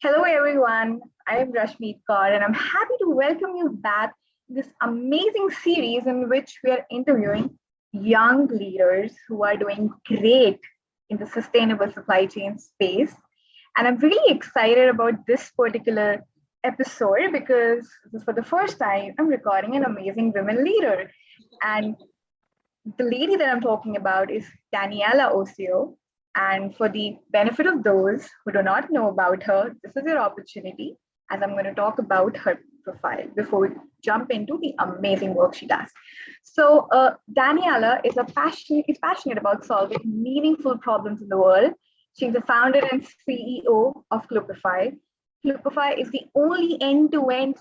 Hello, everyone. I am Rashmeet Kaur, and I'm happy to welcome you back to this amazing series in which we are interviewing young leaders who are doing great in the sustainable supply chain space. And I'm really excited about this particular episode because this is for the first time I'm recording an amazing women leader. And the lady that I'm talking about is Daniela Osio. And for the benefit of those who do not know about her, this is your opportunity as I'm going to talk about her profile before we jump into the amazing work she does. Daniela is passionate about solving meaningful problems in the world. She's the founder and CEO of Kloopify. Kloopify is the only end-to-end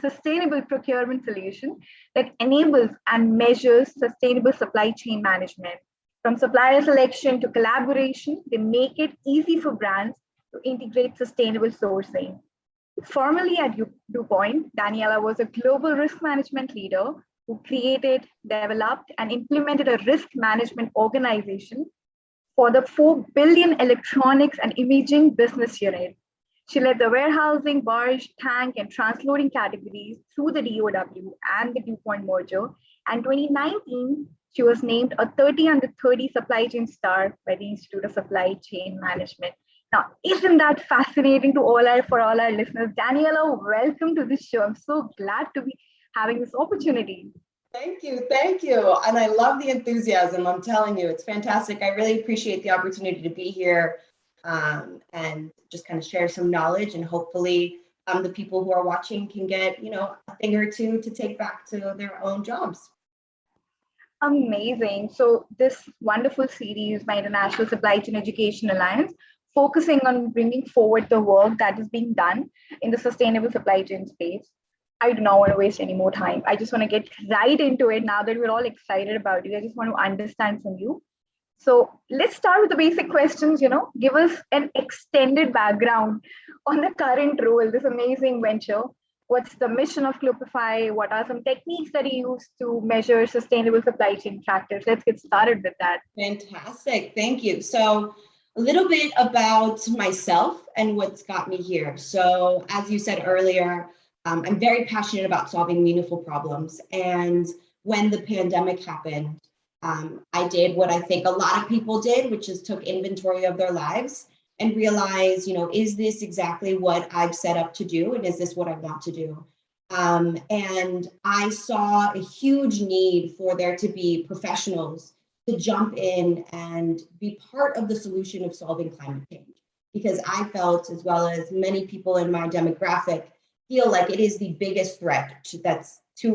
sustainable procurement solution that enables and measures sustainable supply chain management. From supplier selection to collaboration, they make it easy for brands to integrate sustainable sourcing. Formerly at DuPont, Daniela was a global risk management leader who created, developed, and implemented a risk management organization for the 4 billion electronics and imaging business unit. She led the warehousing, barge, tank, and transloading categories through the DOW and the DuPont merger. And 2019, she was named a 30 under 30 supply chain star by the Institute of Supply Chain Management. Now, isn't that fascinating for all our listeners? Daniela, welcome to the show. I'm so glad to be having this opportunity. Thank you, thank you. And I love the enthusiasm. I'm telling you, it's fantastic. I really appreciate the opportunity to be here and just kind of share some knowledge, and hopefully the people who are watching can get, a thing or two to take back to their own jobs. Amazing. So this wonderful series by International Supply Chain Education Alliance, focusing on bringing forward the work that is being done in the sustainable supply chain space. I do not want to waste any more time. I just want to get right into it now that we're all excited about it. I just want to understand from you. So let's start with the basic questions, give us an extended background on the current role, this amazing venture. What's the mission of Kloopify? What are some techniques that you use to measure sustainable supply chain factors? Let's get started with that. Fantastic, thank you. So a little bit about myself and what's got me here. So as you said earlier, I'm very passionate about solving meaningful problems. And when the pandemic happened, I did what I think a lot of people did, which is took inventory of their lives and realized, is this exactly what I've set up to do? And is this what I want to do? And I saw a huge need for there to be professionals to jump in and be part of the solution of solving climate change. Because I felt, as well as many people in my demographic, feel like it is the biggest threat to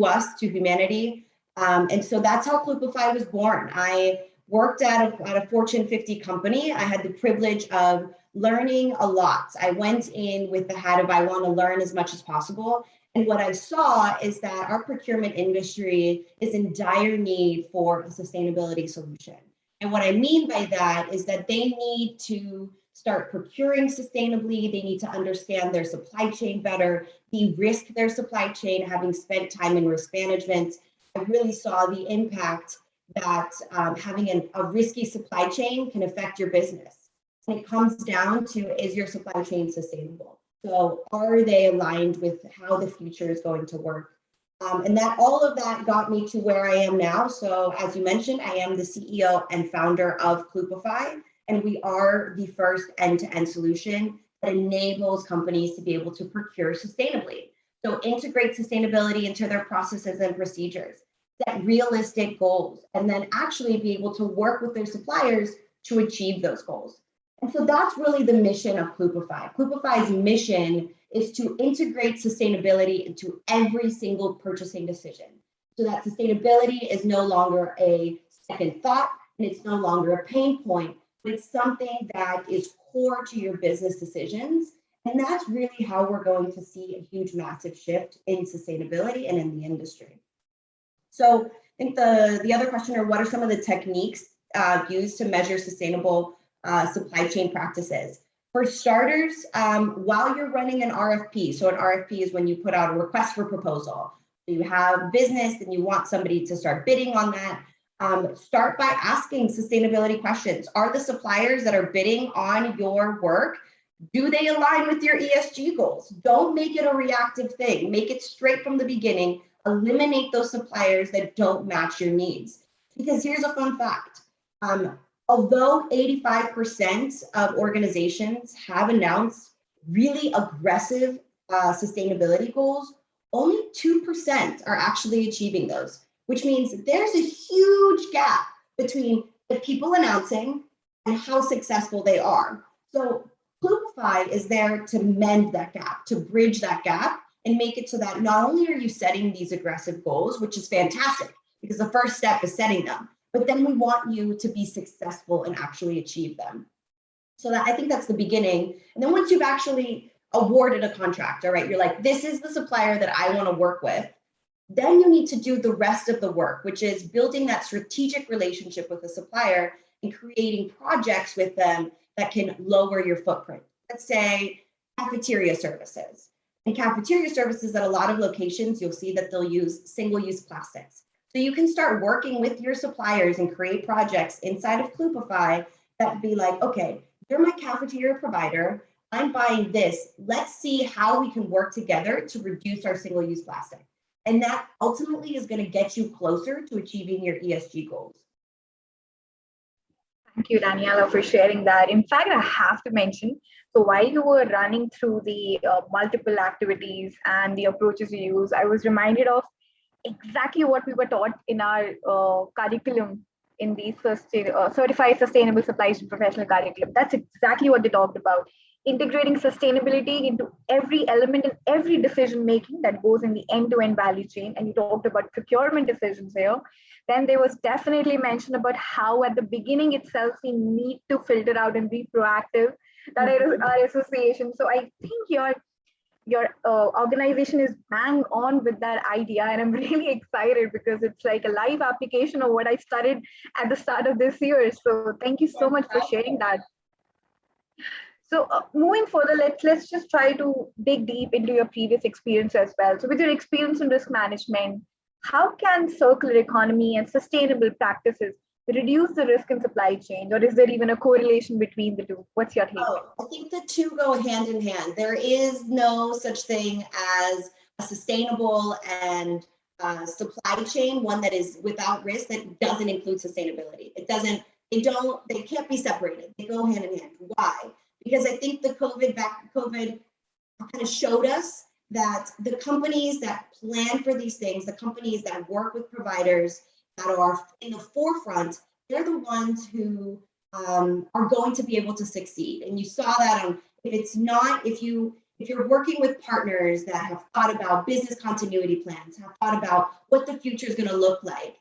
us, to humanity. And so that's how Kloopify was born. I worked at a Fortune 50 company. I had the privilege of learning a lot. I went in with the hat of I want to learn as much as possible. And what I saw is that our procurement industry is in dire need for a sustainability solution. And what I mean by that is that they need to start procuring sustainably. They need to understand their supply chain better, de-risk their supply chain, having spent time in risk management. I really saw the impact that having a risky supply chain can affect your business. And it comes down to, is your supply chain sustainable? So are they aligned with how the future is going to work? And that all of that got me to where I am now. So as you mentioned, I am the CEO and founder of Kloopify, and we are the first end-to-end solution that enables companies to be able to procure sustainably. So integrate sustainability into their processes and procedures, set realistic goals, and then actually be able to work with their suppliers to achieve those goals. And so that's really the mission of Kloopify. Kloopify's mission is to integrate sustainability into every single purchasing decision, so that sustainability is no longer a second thought and it's no longer a pain point, but it's something that is core to your business decisions. And that's really how we're going to see a huge, massive shift in sustainability and in the industry. So I think the other question, or what are some of the techniques used to measure sustainable supply chain practices? For starters, while you're running an RFP, so an RFP is when you put out a request for proposal. You have business and you want somebody to start bidding on that. Start by asking sustainability questions. Are the suppliers that are bidding on your work Do they align with your ESG goals? Don't make it a reactive thing. Make it straight from the beginning. Eliminate those suppliers that don't match your needs. Because here's a fun fact. Although 85% of organizations have announced really aggressive sustainability goals, only 2% are actually achieving those, which means there's a huge gap between the people announcing and how successful they are. So Kloopify is there to mend that gap, to bridge that gap and make it so that not only are you setting these aggressive goals, which is fantastic because the first step is setting them, but then we want you to be successful and actually achieve them. So that, I think that's the beginning. And then once you've actually awarded a contract, all right, you're like, this is the supplier that I want to work with. Then you need to do the rest of the work, which is building that strategic relationship with the supplier and creating projects with them that can lower your footprint. Let's say cafeteria services. In cafeteria services at a lot of locations, you'll see that they'll use single-use plastics. So you can start working with your suppliers and create projects inside of Kloopify that be like, okay, you're my cafeteria provider, I'm buying this. Let's see how we can work together to reduce our single-use plastic. And that ultimately is going to get you closer to achieving your ESG goals. Thank you, Daniela, for sharing that. In fact, I have to mention, so while you were running through the multiple activities and the approaches you use, I was reminded of exactly what we were taught in our curriculum in the Certified Sustainable Supply Chain Professional Curriculum. That's exactly what they talked about. Integrating sustainability into every element and every decision making that goes in the end-to-end value chain. And you talked about procurement decisions here. Then there was definitely mention about how at the beginning itself we need to filter out and be proactive. That is our association. So I think your organization is bang on with that idea, and I'm really excited because it's like a live application of what I studied at the start of this year. So thank you so much for sharing that. So moving further, let's just try to dig deep into your previous experience as well. So with your experience in risk management, how can circular economy and sustainable practices reduce the risk in supply chain, or is there even a correlation between the two? What's your take? Oh, I think the two go hand in hand. There is no such thing as a sustainable and supply chain, one that is without risk that doesn't include sustainability. They can't be separated. They go hand in hand. Why? Because I think the COVID kind of showed us that the companies that plan for these things, the companies that work with providers that are in the forefront, they're the ones who are going to be able to succeed. And you saw that on, if you're working with partners that have thought about business continuity plans, have thought about what the future is going to look like.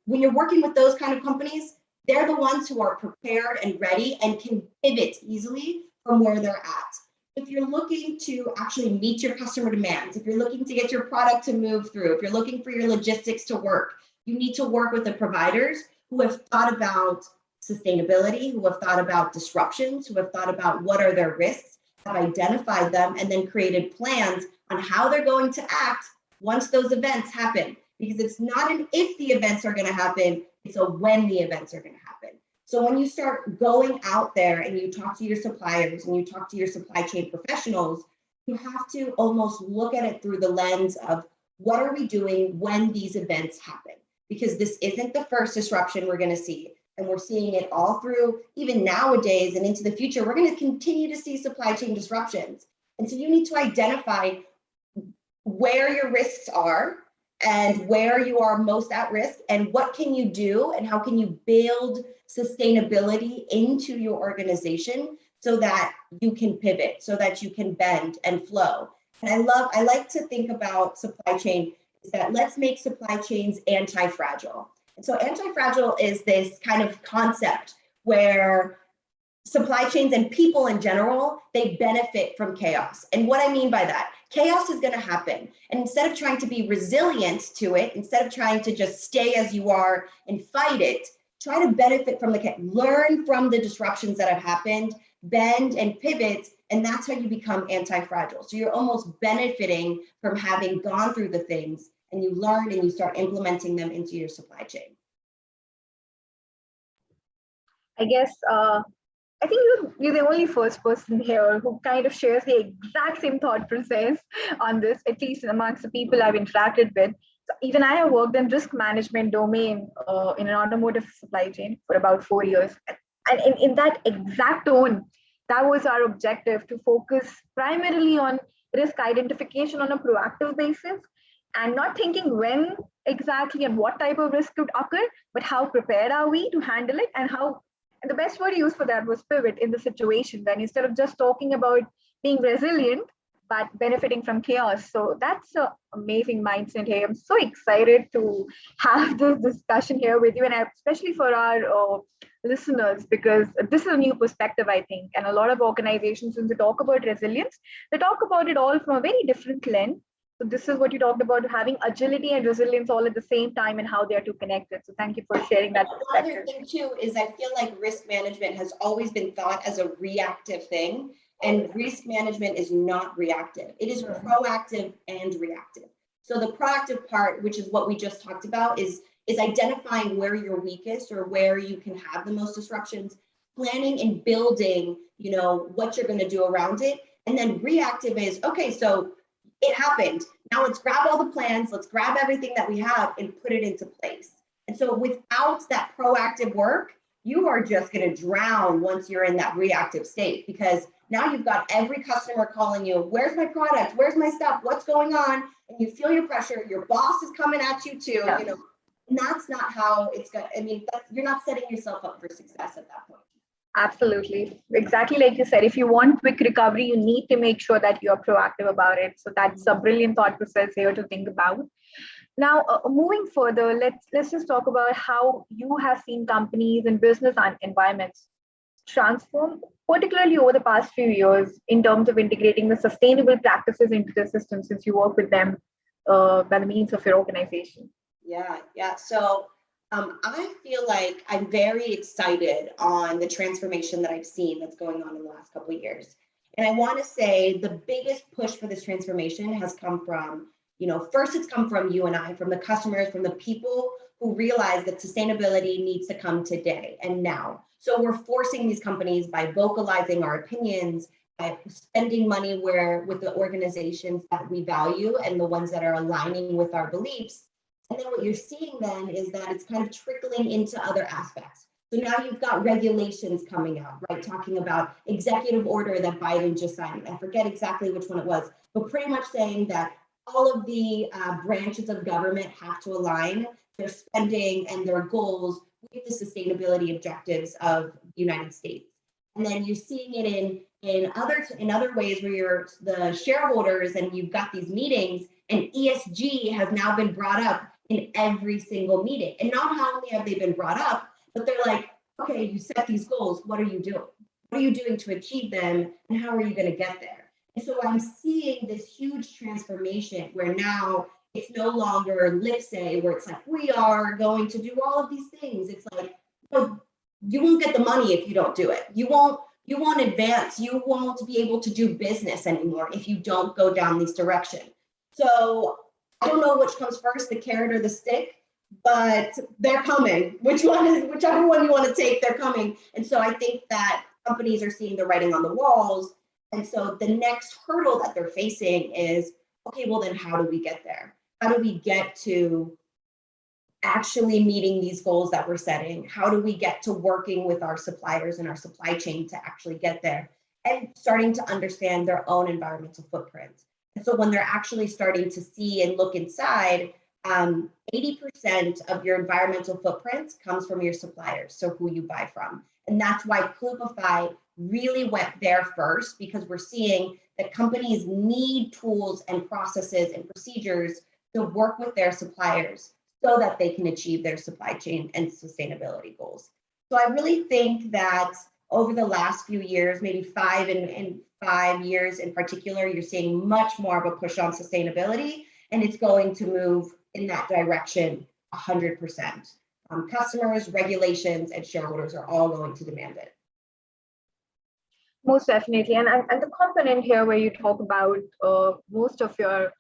When you're working with those kind of companies, they're the ones who are prepared and ready and can pivot easily from where they're at. If you're looking to actually meet your customer demands, if you're looking to get your product to move through, if you're looking for your logistics to work, you need to work with the providers who have thought about sustainability, who have thought about disruptions, who have thought about what are their risks, have identified them, and then created plans on how they're going to act once those events happen. Because it's not an if the events are going to happen, it's a when the events are going to happen. So when you start going out there and you talk to your suppliers and you talk to your supply chain professionals, you have to almost look at it through the lens of what are we doing when these events happen? Because this isn't the first disruption we're going to see. And we're seeing it all through, even nowadays and into the future, we're going to continue to see supply chain disruptions. And so you need to identify where your risks are and where you are most at risk and what can you do and how can you build sustainability into your organization so that you can pivot, so that you can bend and flow. And I like to think about supply chain is that let's make supply chains anti-fragile. And so anti-fragile is this kind of concept where supply chains and people in general, they benefit from chaos. And what I mean by that, chaos is going to happen. And instead of trying to be resilient to it, instead of trying to just stay as you are and fight it, try to benefit from learn from the disruptions that have happened, bend and pivot, and that's how you become anti-fragile. So you're almost benefiting from having gone through the things and you learn and you start implementing them into your supply chain. I guess I think you're the only first person here who kind of shares the exact same thought process on this, at least amongst the people I've interacted with. So even I have worked in risk management domain in an automotive supply chain for about 4 years. And in that exact tone, that was our objective, to focus primarily on risk identification on a proactive basis, and not thinking when exactly and what type of risk could occur, but how prepared are we to handle it, and how, and the best word used for that was pivot in the situation. Then instead of just talking about being resilient, but benefiting from chaos. So that's an amazing mindset here. I'm so excited to have this discussion here with you, and especially for our listeners, because this is a new perspective, I think. And a lot of organizations, when they talk about resilience, they talk about it all from a very different lens. So this is what you talked about, having agility and resilience all at the same time, and how they are two connected. So thank you for sharing that One other perspective. thing too is I feel like risk management has always been thought as a reactive thing, and risk management is not reactive. It is proactive and reactive. So the proactive part, which is what we just talked about, is identifying where you're weakest or where you can have the most disruptions, planning and building, what you're going to do around it. And then reactive is, okay, so it happened. Now let's grab all the plans, let's grab everything that we have and put it into place. And so without that proactive work, you are just going to drown once you're in that reactive state, because now you've got every customer calling you, where's my product? Where's my stuff? What's going on? And you feel your pressure. Your boss is coming at you too. Yeah. And that's not how it's going. I mean, you're not setting yourself up for success at that point. Absolutely. Exactly like you said, if you want quick recovery, you need to make sure that you're proactive about it. So that's a brilliant thought process here to think about. Now, moving further, let's just talk about how you have seen companies and business environments transform, particularly over the past few years, in terms of integrating the sustainable practices into the system, since you work with them by the means of your organization. Yeah. So I feel like I'm very excited on the transformation that I've seen that's going on in the last couple of years. And I want to say the biggest push for this transformation has come from, first it's come from you and I, from the customers, from the people who realize that sustainability needs to come today and now. So we're forcing these companies by vocalizing our opinions, by spending money with the organizations that we value and the ones that are aligning with our beliefs. And then what you're seeing then is that it's kind of trickling into other aspects. So now you've got regulations coming out, right? Talking about executive order that Biden just signed. I forget exactly which one it was, but pretty much saying that all of the branches of government have to align their spending and their goals with the sustainability objectives of the United States. And then you're seeing it in other ways where you're the shareholders and you've got these meetings, and ESG has now been brought up in every single meeting. And not only have they been brought up, but they're like, okay, you set these goals. What are you doing? What are you doing to achieve them? And how are you going to get there? And so I'm seeing this huge transformation where now it's no longer lip say, where it's like, we are going to do all of these things. It's like, well, you won't get the money if you don't do it. You won't advance. You won't be able to do business anymore if you don't go down this direction. So I don't know which comes first, the carrot or the stick, but they're coming. Whichever one you want to take, they're coming. And so I think that companies are seeing the writing on the walls. And so the next hurdle that they're facing is, okay, well then how do we get there? How do we get to actually meeting these goals that we're setting? How do we get to working with our suppliers and our supply chain to actually get there? And starting to understand their own environmental footprint. And so when they're actually starting to see and look inside, 80% of your environmental footprint comes from your suppliers, so who you buy from. And that's why Kloopify really went there first, because we're seeing that companies need tools and processes and procedures to work with their suppliers so that they can achieve their supply chain and sustainability goals. So I really think that over the last few years, maybe 5 years in particular, you're seeing much more of a push on sustainability, and it's going to move in that direction 100%. Customers, regulations, and shareholders are all going to demand it. Most definitely. And the component here where you talk about most of your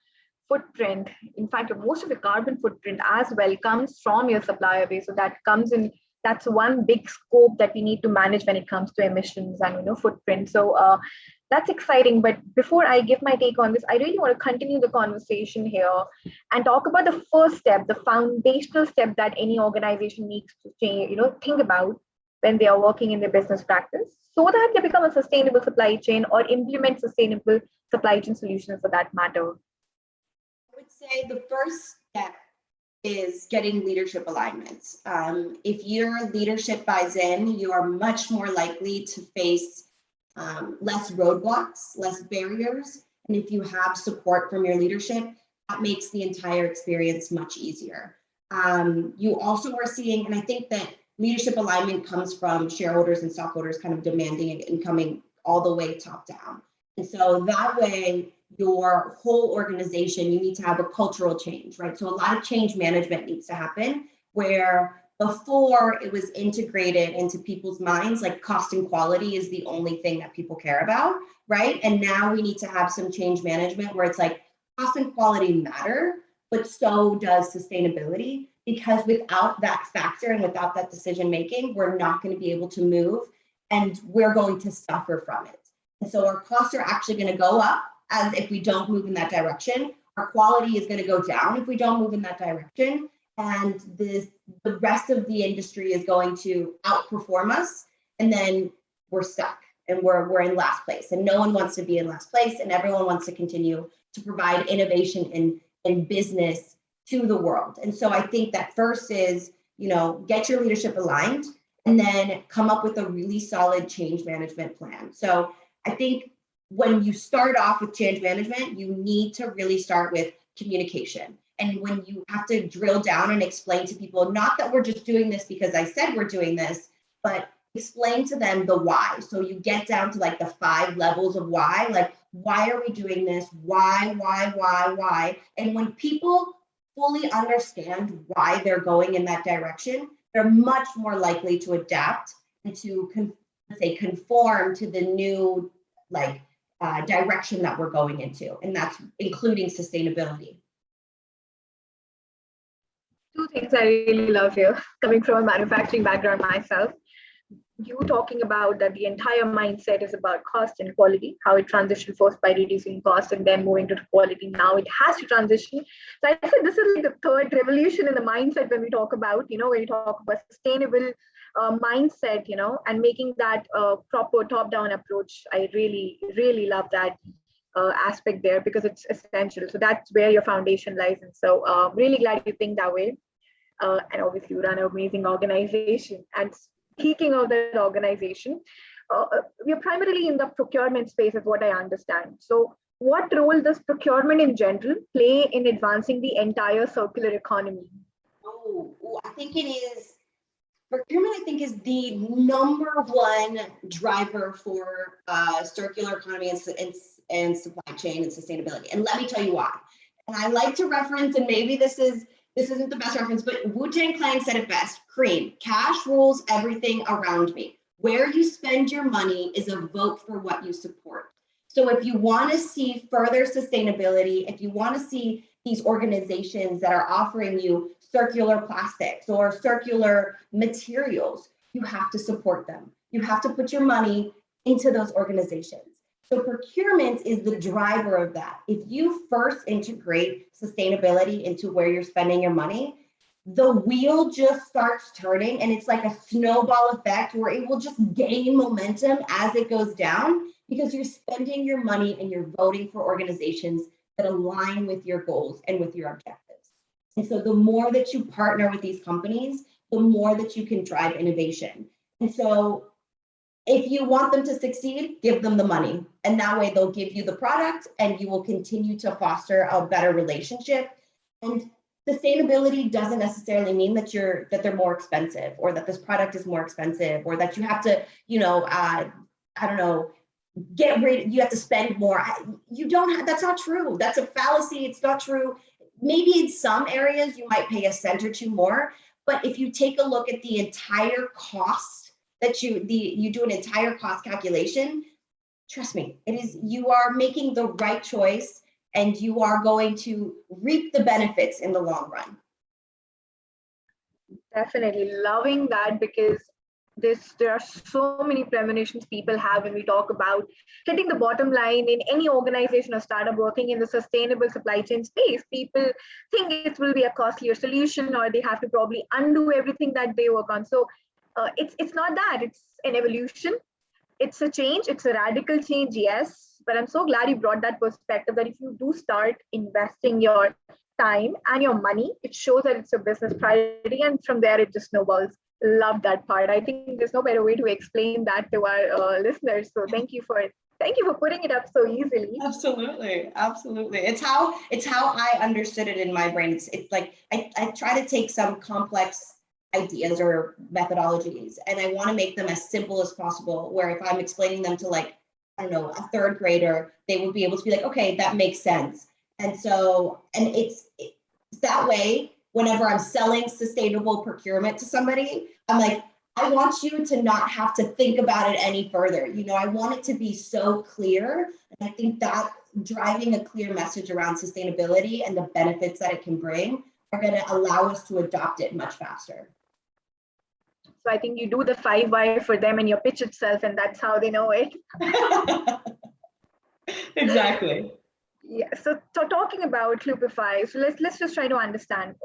footprint, in fact, most of the carbon footprint as well comes from your supplier base. So that comes in that's one big scope that we need to manage when it comes to emissions and footprint. So that's exciting. But before I give my take on this, I really want to continue the conversation here and talk about the first step, the foundational step that any organization needs to change, think about when they are working in their business practice, so that they become a sustainable supply chain or implement sustainable supply chain solutions for that matter. I would say the first step is getting leadership alignments. If your leadership buys in, you are much more likely to face less roadblocks, less barriers. And if you have support from your leadership, that makes the entire experience much easier. You also are seeing, and I think that leadership alignment comes from shareholders and stockholders kind of demanding it and coming all the way top down. And so that way, your whole organization, you need to have a cultural change, right? So a lot of change management needs to happen, where before it was integrated into people's minds, like cost and quality is the only thing that people care about, right? And now we need to have some change management where it's like cost and quality matter, but so does sustainability, because without that factor and without that decision making, we're not going to be able to move, and we're going to suffer from it. And so our costs are actually going to go up as if we don't move in that direction. Our quality is going to go down if we don't move in that direction. And the rest of the industry is going to outperform us. And then we're stuck and we're in last place. And no one wants to be in last place. And everyone wants to continue to provide innovation and business to the world. And so I think that first is, get your leadership aligned and then come up with a really solid change management plan. So I think when you start off with change management, you need to really start with communication. And when you have to drill down and explain to people, not that we're just doing this because I said we're doing this, but explain to them the why. So you get down to like the 5 levels of why, like, why are we doing this? Why? And when people fully understand why they're going in that direction, they're much more likely to adapt and to conform to the new direction that we're going into, and that's including sustainability. Two things I really love here, coming from a manufacturing background myself. You talking about that the entire mindset is about cost and quality, how it transitioned first by reducing cost and then moving to quality. Now it has to transition. So I said this is like the third revolution in the mindset when we talk about, when you talk about sustainable mindset, and making that proper top-down approach. I really, really love that aspect there, because it's essential. So that's where your foundation lies. And so really glad you think that way. And obviously you run an amazing organization. And speaking of that organization, we're primarily in the procurement space is what I understand. So what role does procurement in general play in advancing the entire circular economy? I think it is. Procurement, I think, is the number one driver for circular economy and supply chain and sustainability. And let me tell you why. And I like to reference, and maybe this isn't the best reference, but Wu-Tang Clan said it best: cream, cash rules everything around me. Where you spend your money is a vote for what you support. So if you want to see further sustainability, if you want to see these organizations that are offering you circular plastics or circular materials, you have to support them. You have to put your money into those organizations. So procurement is the driver of that. If you first integrate sustainability into where you're spending your money, the wheel just starts turning, and it's like a snowball effect where it will just gain momentum as it goes down, because you're spending your money and you're voting for organizations that align with your goals and with your objectives. And so the more that you partner with these companies, the more that you can drive innovation. And so if you want them to succeed, give them the money. And that way they'll give you the product, and you will continue to foster a better relationship. And sustainability doesn't necessarily mean that they're more expensive, or that this product is more expensive, or that you have to, you have to spend more. That's not true. That's a fallacy. It's not true. Maybe in some areas you might pay a cent or two more, but if you take a look at the entire cost that you do an entire cost calculation, trust me, you are making the right choice, and you are going to reap the benefits in the long run. Definitely loving that, because there are so many premonitions people have when we talk about hitting the bottom line in any organization or startup working in the sustainable supply chain space. People think it will be a costlier solution, or they have to probably undo everything that they work on. So it's not that. It's an evolution. It's a change. It's a radical change, yes. But I'm so glad you brought that perspective, that if you do start investing your time and your money, it shows that it's a business priority, and from there it just snowballs. Love that part. I think there's no better way to explain that to our listeners. So thank you for putting it up so easily. Absolutely, absolutely. It's how I understood it in my brain. It's like I try to take some complex ideas or methodologies, and I want to make them as simple as possible, where if I'm explaining them to, like, I don't know, a third grader, they would be able to be like, okay, that makes sense. And so, and it's that way, whenever I'm selling sustainable procurement to somebody, I'm like, I want you to not have to think about it any further. I want it to be so clear. And I think that driving a clear message around sustainability and the benefits that it can bring are going to allow us to adopt it much faster. So I think you do the 5 why for them in your pitch itself, and that's how they know it. Exactly. Yeah. So talking about Kloopify, so let's just try to understand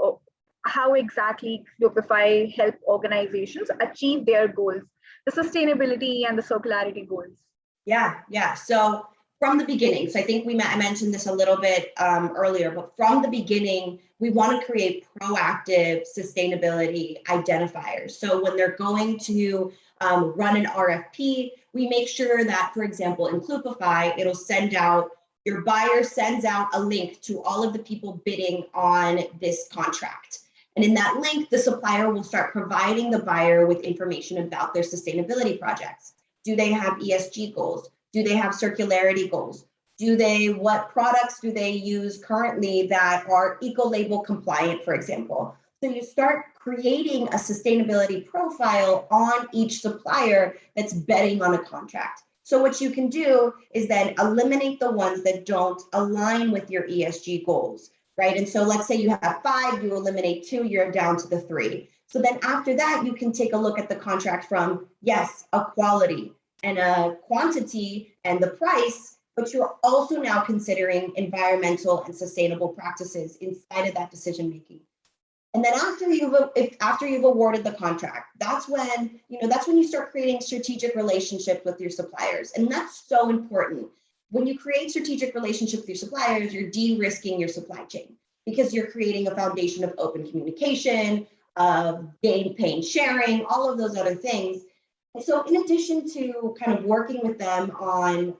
how exactly Kloopify help organizations achieve their goals, the sustainability and the circularity goals. Yeah. So from the beginning, so I think I mentioned this a little bit earlier, but from the beginning, we want to create proactive sustainability identifiers. So when they're going to run an RFP, we make sure that, for example, in Kloopify, your buyer sends out a link to all of the people bidding on this contract. And in that link, the supplier will start providing the buyer with information about their sustainability projects. Do they have ESG goals? Do they have circularity goals? What products do they use currently that are eco-label compliant, for example? So you start creating a sustainability profile on each supplier that's betting on a contract. So what you can do is then eliminate the ones that don't align with your ESG goals, right? And so let's say you have 5, you eliminate 2, you're down to the 3. So then after that, you can take a look at the contract from, yes, a quality and a quantity and the price, but you're also now considering environmental and sustainable practices inside of that decision making. And then after you've awarded the contract, that's when you start creating strategic relationships with your suppliers. And that's so important. When you create strategic relationships with your suppliers, you're de-risking your supply chain, because you're creating a foundation of open communication, of gain, pain sharing, all of those other things. And so in addition to kind of working with them on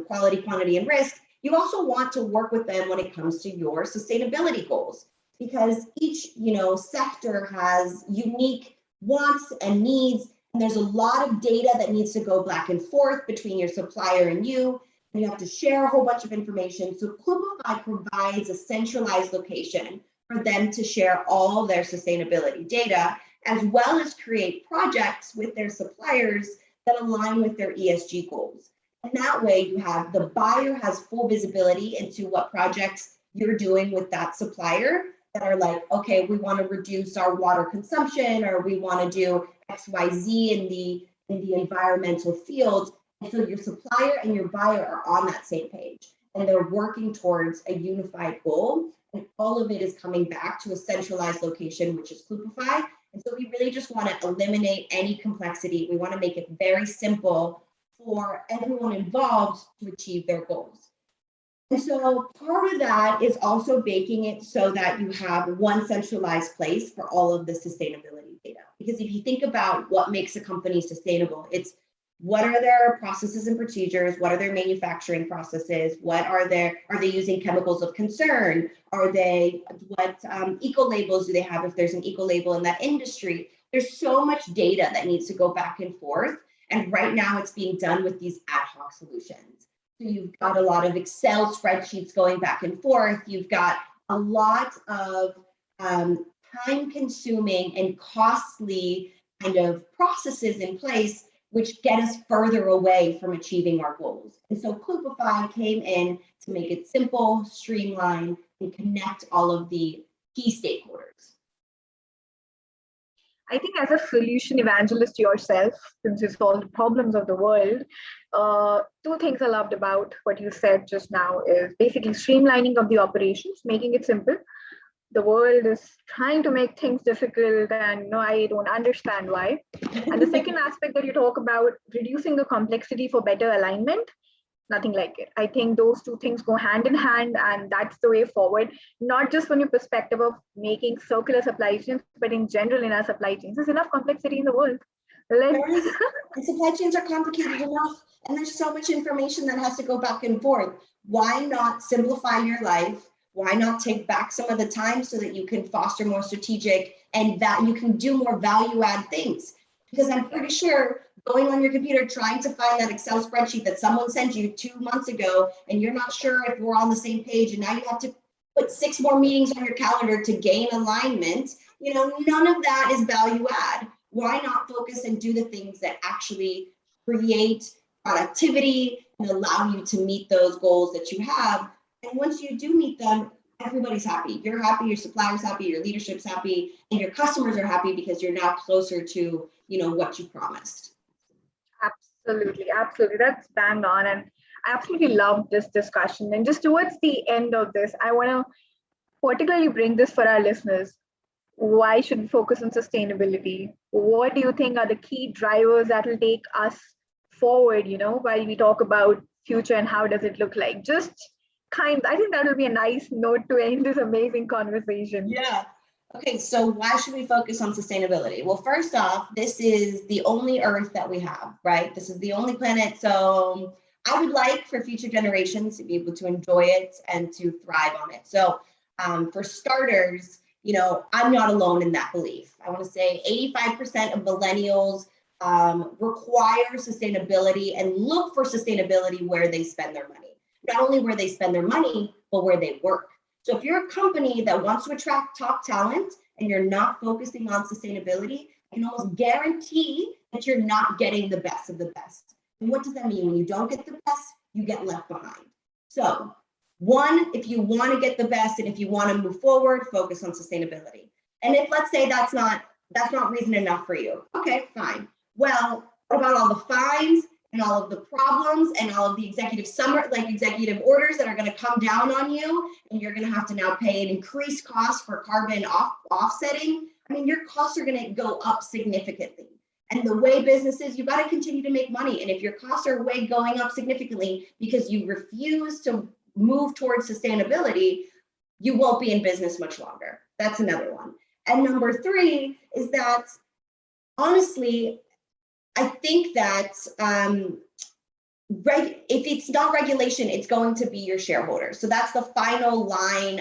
quality, quantity, and risk, you also want to work with them when it comes to your sustainability goals, because each sector has unique wants and needs, and there's a lot of data that needs to go back and forth between your supplier and you have to share a whole bunch of information. So Kloopify provides a centralized location for them to share all their sustainability data, as well as create projects with their suppliers that align with their ESG goals. And that way the buyer has full visibility into what projects you're doing with that supplier that are like, okay, we want to reduce our water consumption, or we want to do XYZ in the environmental field. And so your supplier and your buyer are on that same page, and they're working towards a unified goal. And all of it is coming back to a centralized location, which is Kloopify. And so we really just want to eliminate any complexity. We want to make it very simple for everyone involved to achieve their goals. And so part of that is also baking it so that you have one centralized place for all of the sustainability data. Because if you think about what makes a company sustainable, it's what are their processes and procedures? What are their manufacturing processes? Are they using chemicals of concern? What eco labels do they have if there's an eco label in that industry? There's so much data that needs to go back and forth. And right now it's being done with these ad hoc solutions. So you've got a lot of Excel spreadsheets going back and forth. You've got a lot of time-consuming and costly kind of processes in place, which get us further away from achieving our goals. And so Kloopify came in to make it simple, streamline, and connect all of the key stakeholders. I think as a solution evangelist yourself, since you solve the problems of the world, two things I loved about what you said just now is basically streamlining of the operations, making it simple. The world is trying to make things difficult, and no, I don't understand why. And the second aspect that you talk about, reducing the complexity for better alignment, nothing like it. I think those two things go hand in hand, and that's the way forward, not just from your perspective of making circular supply chains, but in general in our supply chains. There's enough complexity in the world. There is, and supply chains are complicated enough, and there's so much information that has to go back and forth. Why not simplify your life? Why not take back some of the time so that you can foster more strategic and that you can do more value add things? Because I'm pretty sure going on your computer, trying to find that Excel spreadsheet that someone sent you 2 months ago, and you're not sure if we're on the same page, and now you have to put 6 more meetings on your calendar to gain alignment, you know, none of that is value add. Why not focus and do the things that actually create productivity and allow you to meet those goals that you have? And once you do meet them, everybody's happy. You're happy, your supplier's happy, your leadership's happy, and your customers are happy because you're now closer to, you know, what you promised. Absolutely, absolutely. That's bang on. And I absolutely love this discussion. And just towards the end of this, I want to particularly bring this for our listeners. Why should we focus on sustainability? What do you think are the key drivers that will take us forward, you know, while we talk about future and how does it look like? I think that will be a nice note to end this amazing conversation. Yeah. Okay, so why should we focus on sustainability? Well, first off, this is the only Earth that we have, right? This is the only planet. So I would like for future generations to be able to enjoy it and to thrive on it. So for starters, you know, I'm not alone in that belief. I want to say 85% of millennials require sustainability and look for sustainability where they spend their money. Not only where they spend their money, but where they work. So if you're a company that wants to attract top talent and you're not focusing on sustainability, I can almost guarantee that you're not getting the best of the best. And what does that mean? When you don't get the best, you get left behind. So one, if you want to get the best and if you want to move forward, focus on sustainability. And if let's say that's not reason enough for you, okay, fine. Well, what about all the fines and all of the problems and all of the executive orders that are going to come down on you, and you're going to have to now pay an increased cost for carbon offsetting? I mean, your costs are going to go up significantly. And the way business is, you've got to continue to make money. And if your costs are going up significantly because you refuse to move towards sustainability, you won't be in business much longer. That's another one. And number 3 is that, honestly, I think that if it's not regulation, it's going to be your shareholders. So that's the final line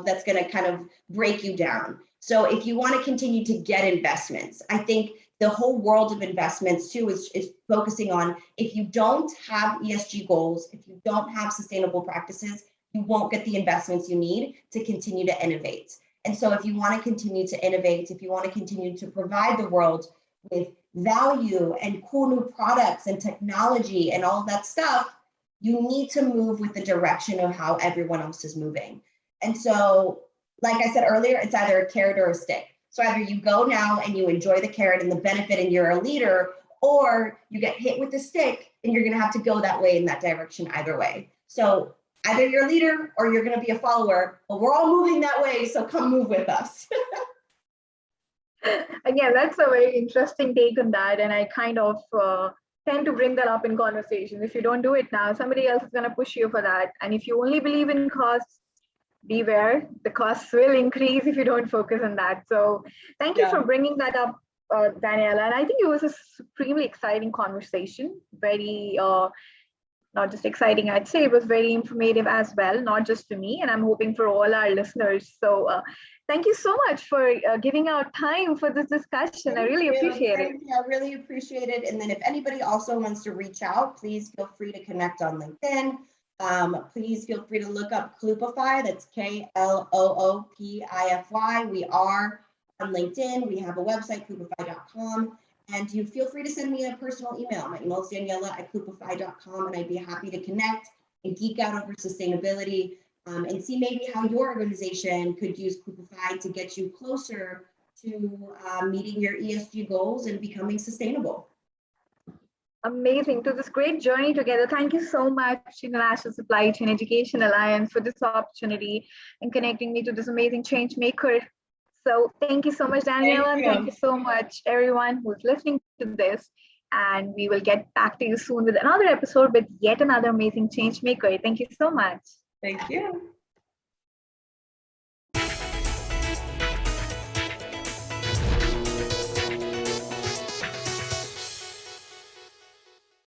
that's going to kind of break you down. So if you want to continue to get investments, I think the whole world of investments too is focusing on, if you don't have ESG goals, if you don't have sustainable practices, you won't get the investments you need to continue to innovate. And so if you want to continue to innovate, if you want to continue to provide the world with value and cool new products and technology and all that stuff, you need to move with the direction of how everyone else is moving. And so, like I said earlier, it's either a carrot or a stick. So either you go now and you enjoy the carrot and the benefit and you're a leader, or you get hit with the stick and you're going to have to go that way in that direction either way. So either you're a leader or you're going to be a follower, but we're all moving that way. So come move with us. Again, that's a very interesting take on that. And I kind of tend to bring that up in conversations. If you don't do it now, somebody else is going to push you for that. And if you only believe in costs, beware, the costs will increase if you don't focus on that. So thank you for bringing that up, Daniela. And I think it was a supremely exciting conversation, very not just exciting, I'd say it was very informative as well, not just for me, and I'm hoping for all our listeners. So thank you so much for giving out time for this discussion. I really appreciate it. I really appreciate it. And then if anybody also wants to reach out, please feel free to connect on LinkedIn. Please feel free to look up Kloopify. That's Kloopify. We are on LinkedIn. We have a website, kloopify.com. And you feel free to send me a personal email. My email is Daniela@kloopify.com, and I'd be happy to connect and geek out over sustainability and see maybe how your organization could use Kloopify to get you closer to meeting your ESG goals and becoming sustainable. Amazing. To this great journey together. Thank you so much, International Supply Chain Education Alliance, for this opportunity and connecting me to this amazing change maker. So thank you so much, Daniela, and thank you so much, everyone who's listening to this. And we will get back to you soon with another episode with yet another amazing change maker. Thank you so much. Thank you.